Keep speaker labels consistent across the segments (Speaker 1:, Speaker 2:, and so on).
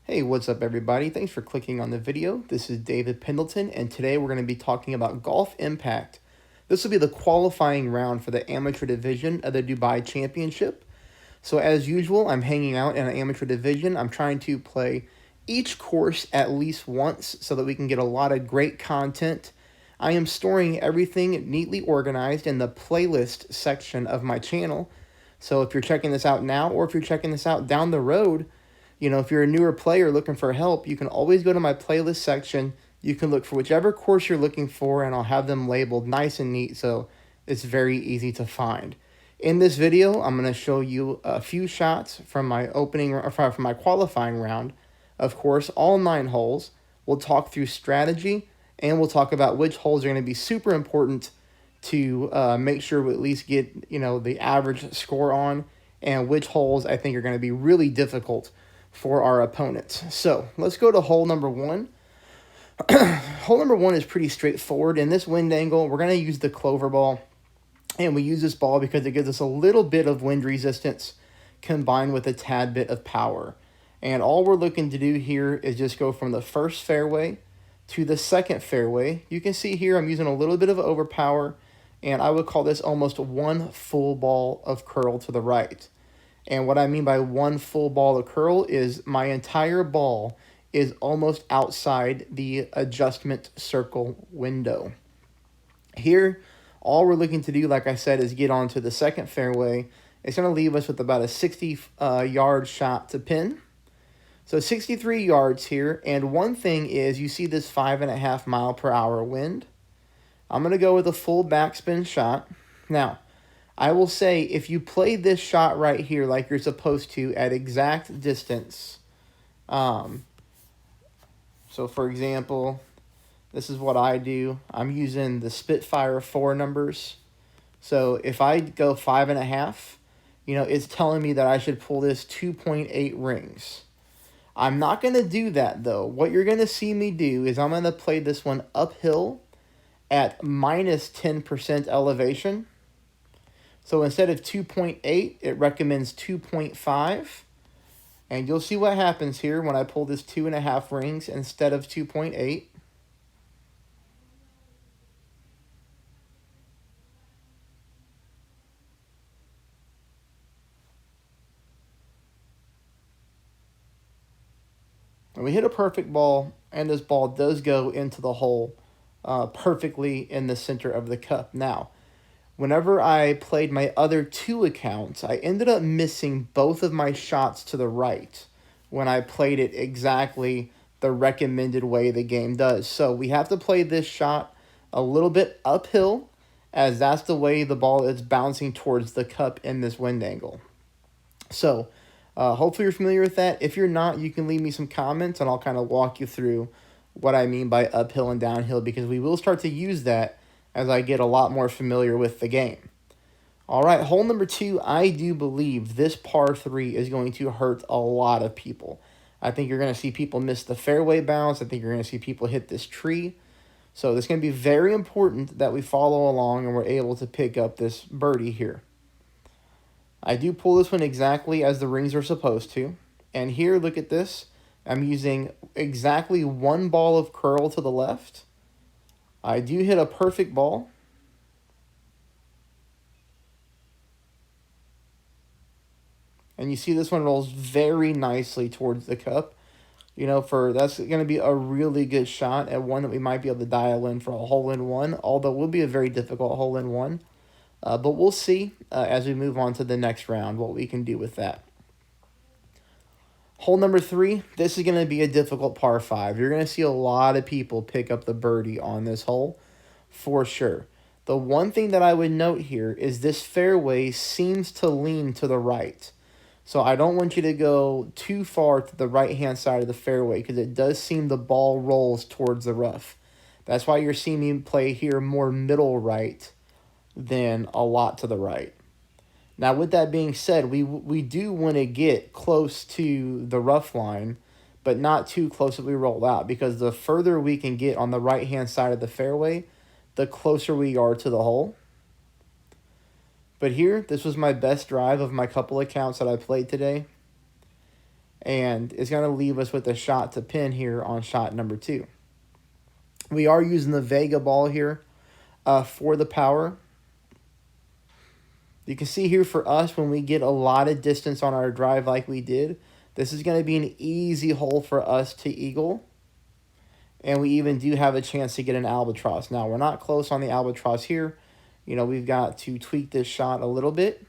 Speaker 1: Hey, what's up everybody? Thanks for clicking on the video. This is David Pendleton, and today we're going to be talking about Golf Impact. This will be the qualifying round for the amateur division of the Dubai Championship. So as usual, I'm hanging out in an amateur division. I'm trying to play each course at least once so that we can get a lot of great content. I am storing everything neatly organized in the playlist section of my channel. So if you're checking this out now or if you're checking this out down the road, if you're a newer player looking for help, you can always go to my playlist section. You can look for whichever course you're looking for, and I'll have them labeled nice and neat so it's very easy to find. In this video, I'm going to show you a few shots from my from my qualifying round. Of course, all 9 holes. We'll talk through strategy, and we'll talk about which holes are going to be super important to make sure we at least get the average score on, and which holes I think are going to be really difficult for our opponents. So let's go to hole number 1. Hole number 1 is pretty straightforward. In this wind angle, we're going to use the clover ball. And we use this ball because it gives us a little bit of wind resistance combined with a tad bit of power. And all we're looking to do here is just go from the first fairway to the second fairway. You can see here I'm using a little bit of overpower, and I would call this almost one full ball of curl to the right. And what I mean by one full ball of curl is my entire ball is almost outside the adjustment circle window. Here, all we're looking to do, like I said, is get onto the second fairway. It's going to leave us with about a 60-yard shot to pin. So 63 yards here. And one thing is, you see this 5.5 mile per hour wind. I'm going to go with a full backspin shot. Now, I will say, if you play this shot right here like you're supposed to at exact distance, so for example, this is what I do. I'm using the Spitfire 4 numbers. So if I go 5.5, it's telling me that I should pull this 2.8 rings. I'm not going to do that, though. What you're going to see me do is I'm going to play this one uphill at minus 10% elevation. So instead of 2.8, it recommends 2.5. And you'll see what happens here when I pull this 2.5 rings instead of 2.8. And we hit a perfect ball, and this ball does go into the hole perfectly in the center of the cup. Now, whenever I played my other 2 accounts, I ended up missing both of my shots to the right when I played it exactly the recommended way the game does. So we have to play this shot a little bit uphill, as that's the way the ball is bouncing towards the cup in this wind angle. So hopefully you're familiar with that. If you're not, you can leave me some comments, and I'll kind of walk you through what I mean by uphill and downhill, because we will start to use that as I get a lot more familiar with the game. All right, hole number 2, I do believe this par 3 is going to hurt a lot of people. I think you're going to see people miss the fairway bounce. I think you're going to see people hit this tree. So it's going to be very important that we follow along and we're able to pick up this birdie here. I do pull this one exactly as the rings are supposed to. And here, look at this. I'm using exactly one ball of curl to the left. I do hit a perfect ball. And you see this one rolls very nicely towards the cup. That's going to be a really good shot, and one that we might be able to dial in for a hole-in-one, although it will be a very difficult hole-in-one. But we'll see as we move on to the next round what we can do with that. Hole number 3, this is going to be a difficult par 5. You're going to see a lot of people pick up the birdie on this hole for sure. The one thing that I would note here is this fairway seems to lean to the right. So I don't want you to go too far to the right-hand side of the fairway, because it does seem the ball rolls towards the rough. That's why you're seeing me play here more middle right than a lot to the right. Now, with that being said, we do want to get close to the rough line, but not too close that we roll out, because the further we can get on the right-hand side of the fairway, the closer we are to the hole. But here, this was my best drive of my couple accounts that I played today. And it's going to leave us with a shot to pin here on shot number 2. We are using the Vega ball here for the power. You can see here for us, when we get a lot of distance on our drive like we did, this is going to be an easy hole for us to eagle. And we even do have a chance to get an albatross. Now, we're not close on the albatross here. You know, we've got to tweak this shot a little bit.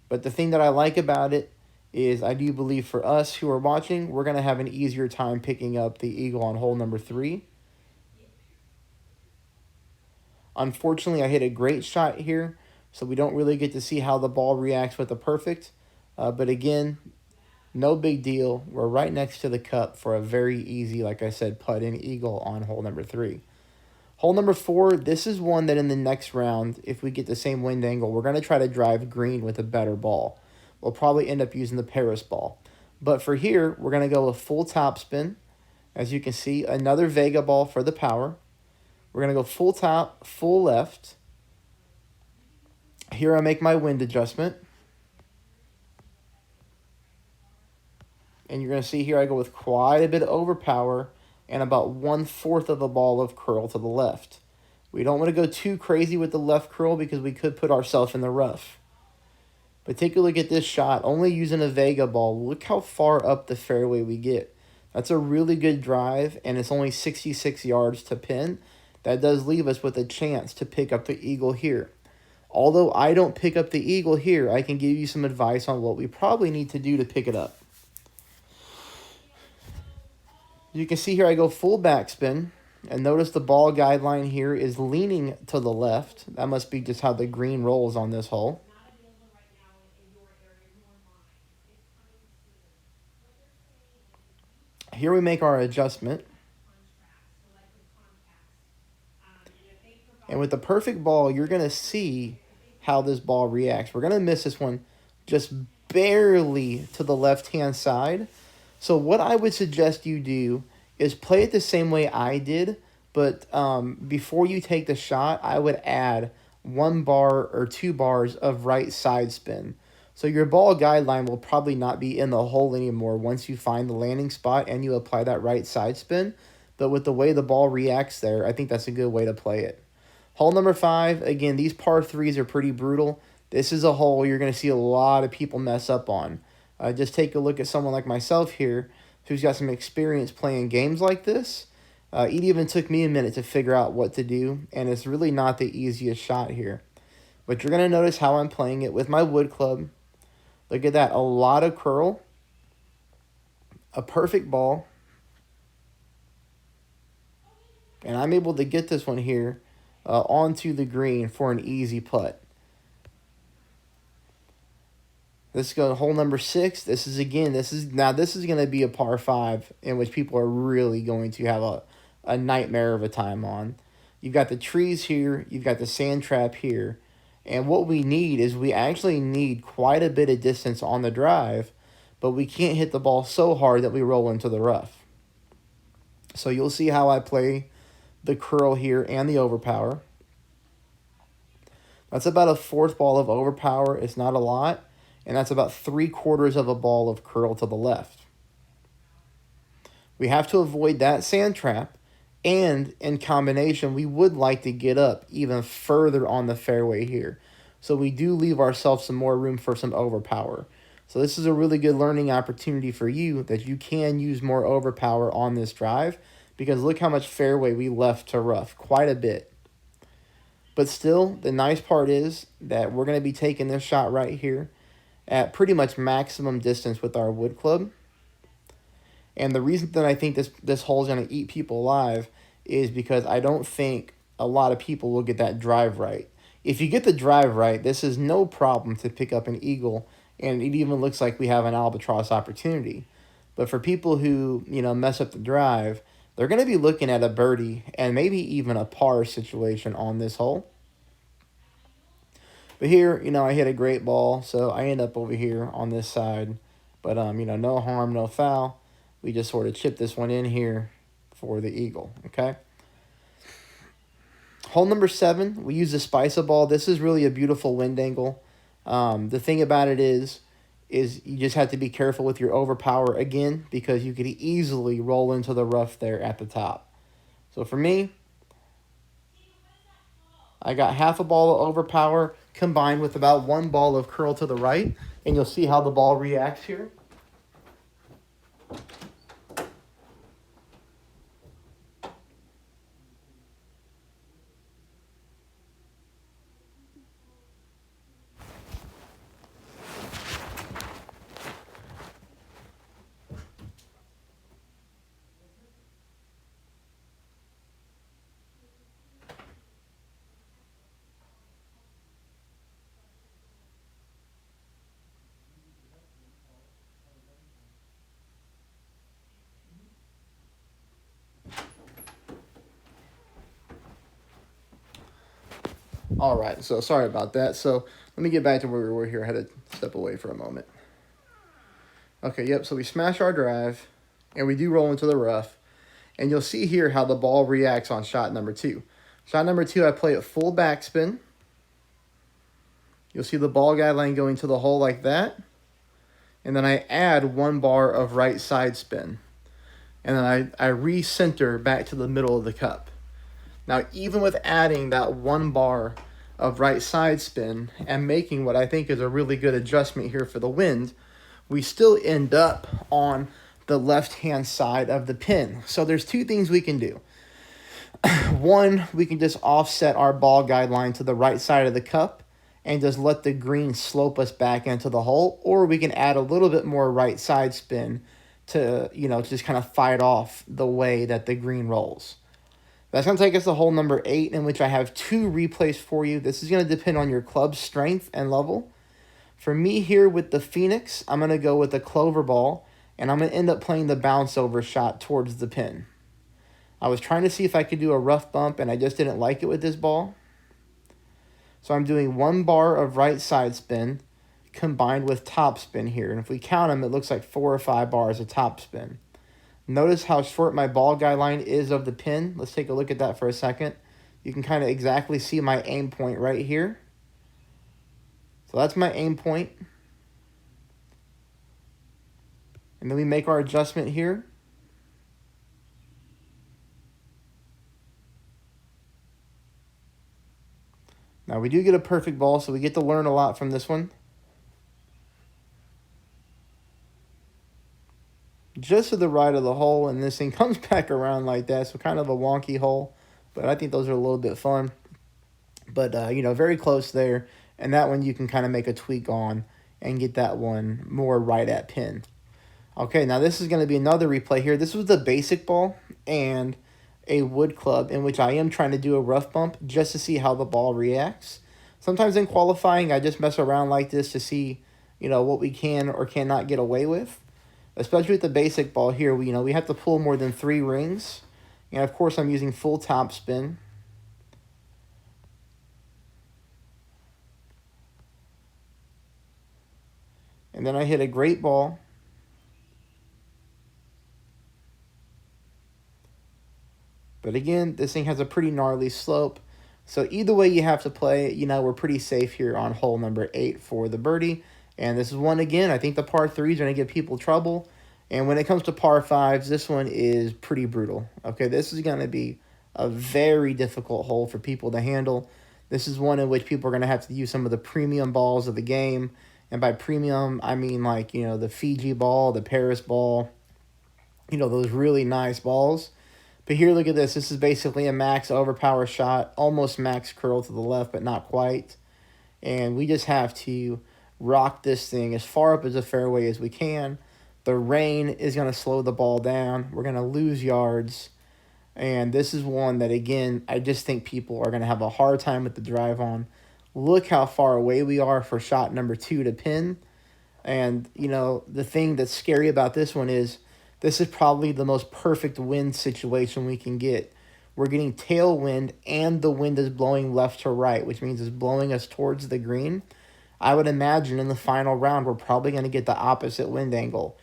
Speaker 1: But the thing that I like about it is I do believe for us who are watching, we're going to have an easier time picking up the eagle on hole number 3. Unfortunately, I hit a great shot here, so we don't really get to see how the ball reacts with the perfect. But again, no big deal. We're right next to the cup for a very easy, like I said, putt-in eagle on hole number 3. Hole number 4, this is one that in the next round, if we get the same wind angle, we're going to try to drive green with a better ball. We'll probably end up using the Paris ball. But for here, we're going to go with full topspin. As you can see, another Vega ball for the power. We're going to go full top, full left. Here I make my wind adjustment. And you're going to see here I go with quite a bit of overpower and about 1/4 of a ball of curl to the left. We don't want to go too crazy with the left curl because we could put ourselves in the rough. But take a look at this shot, only using a Vega ball. Look how far up the fairway we get. That's a really good drive, and it's only 66 yards to pin. That does leave us with a chance to pick up the eagle here. Although I don't pick up the eagle here, I can give you some advice on what we probably need to do to pick it up. You can see here I go full backspin, and notice the ball guideline here is leaning to the left. That must be just how the green rolls on this hole. Here we make our adjustment. And with the perfect ball, you're going to see how this ball reacts. We're going to miss this one just barely to the left-hand side. So what I would suggest you do is play it the same way I did, but before you take the shot, I would add 1 bar or 2 bars of right side spin. So your ball guideline will probably not be in the hole anymore once you find the landing spot and you apply that right side spin. But with the way the ball reacts there, I think that's a good way to play it. Hole number 5, again, these par 3s are pretty brutal. This is a hole you're going to see a lot of people mess up on. Just take a look at someone like myself here who's got some experience playing games like this. It even took me a minute to figure out what to do, and it's really not the easiest shot here. But you're going to notice how I'm playing it with my wood club. Look at that, a lot of curl, a perfect ball, and I'm able to get this one here onto the green for an easy putt. Let's go to hole number 6. This is going to be a par 5 in which people are really going to have a nightmare of a time on. You've got the trees here, you've got the sand trap here, and what we need is we actually need quite a bit of distance on the drive, but we can't hit the ball so hard that we roll into the rough. So you'll see how I play the curl here and the overpower. That's about a 1/4 ball of overpower. It's not a lot. And that's about 3/4 of a ball of curl to the left. We have to avoid that sand trap. And in combination, we would like to get up even further on the fairway here. So we do leave ourselves some more room for some overpower. So this is a really good learning opportunity for you that you can use more overpower on this drive. Because look how much fairway we left to rough. Quite a bit. But still, the nice part is that we're going to be taking this shot right here at pretty much maximum distance with our wood club. And the reason that I think this hole is going to eat people alive is because I don't think a lot of people will get that drive right. If you get the drive right, this is no problem to pick up an eagle, and it even looks like we have an albatross opportunity. But for people who, mess up the drive, they're going to be looking at a birdie and maybe even a par situation on this hole. But here, I hit a great ball, so I end up over here on this side. But, no harm, no foul. We just sort of chip this one in here for the eagle, okay? Hole number 7, we use the Spica ball. This is really a beautiful wind angle. The thing about it is is you just have to be careful with your overpower again, because you could easily roll into the rough there at the top. So for me, I got half a ball of overpower combined with about 1 ball of curl to the right, and you'll see how the ball reacts here. All right, so sorry about that. So let me get back to where we were here. I had to step away for a moment. Okay, yep, so we smash our drive, and we do roll into the rough. And you'll see here how the ball reacts on shot number 2. Shot number 2, I play it full backspin. You'll see the ball guideline going to the hole like that. And then I add 1 bar of right side spin. And then I recenter back to the middle of the cup. Now, even with adding that 1 bar of right side spin and making what I think is a really good adjustment here for the wind, we still end up on the left-hand side of the pin. So there's 2 things we can do. One, we can just offset our ball guideline to the right side of the cup and just let the green slope us back into the hole, or we can add a little bit more right side spin to, just kind of fight off the way that the green rolls. That's going to take us to hole number 8, in which I have 2 replays for you. This is going to depend on your club's strength and level. For me here with the Phoenix, I'm going to go with the clover ball, and I'm going to end up playing the bounce over shot towards the pin. I was trying to see if I could do a rough bump, and I just didn't like it with this ball. So I'm doing 1 bar of right side spin combined with top spin here. And if we count them, it looks like 4 or 5 bars of top spin. Notice how short my ball guideline is of the pin. Let's take a look at that for a second. You can kind of exactly see my aim point right here. So that's my aim point. And then we make our adjustment here. Now we do get a perfect ball, so we get to learn a lot from this one. Just to the right of the hole, and this thing comes back around like that, so kind of a wonky hole. But I think those are a little bit fun. But, very close there. And that one you can kind of make a tweak on and get that one more right at pin. Okay, now this is going to be another replay here. This was the basic ball and a wood club, in which I am trying to do a rough bump just to see how the ball reacts. Sometimes in qualifying, I just mess around like this to see, what we can or cannot get away with. Especially with the basic ball here, we have to pull more than 3 rings. And of course, I'm using full top spin. And then I hit a great ball. But again, this thing has a pretty gnarly slope. So either way you have to play, we're pretty safe here on hole number 8 for the birdie. And this is one, again, I think the par 3s are going to give people trouble. And when it comes to par 5s, this one is pretty brutal. Okay, this is going to be a very difficult hole for people to handle. This is one in which people are going to have to use some of the premium balls of the game. And by premium, I mean like, the Fiji ball, the Paris ball, those really nice balls. But here, look at this. This is basically a max overpower shot, almost max curl to the left, but not quite. And we just have to rock this thing as far up as the fairway as we can. The rain is going to slow the ball down. We're going to lose yards. And this is one that, again, I just think people are going to have a hard time with the drive on. Look how far away we are for shot number 2 to pin. And, the thing that's scary about this one is this is probably the most perfect wind situation we can get. We're getting tailwind and the wind is blowing left to right, which means it's blowing us towards the green. I would imagine in the final round, we're probably going to get the opposite wind angle.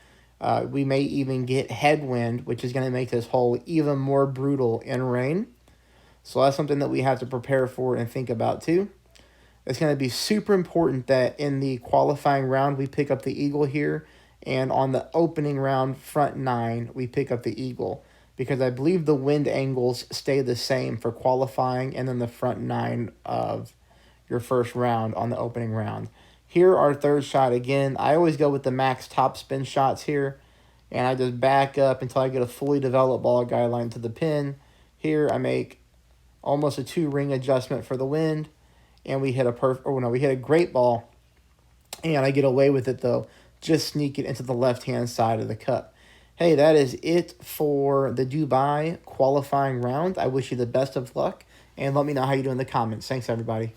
Speaker 1: We may even get headwind, which is going to make this hole even more brutal in rain. So that's something that we have to prepare for and think about too. It's going to be super important that in the qualifying round we pick up the eagle here, and on the opening round front 9 we pick up the eagle, because I believe the wind angles stay the same for qualifying and then the front 9 of your first round on the opening round. Here, our third shot again. I always go with the max top spin shots here, and I just back up until I get a fully developed ball guideline to the pin. Here, I make almost a 2-ring adjustment for the wind, and we hit we hit a great ball, and I get away with it though. Just sneak it into the left-hand side of the cup. Hey, that is it for the Dubai qualifying round. I wish you the best of luck, and let me know how you do in the comments. Thanks, everybody.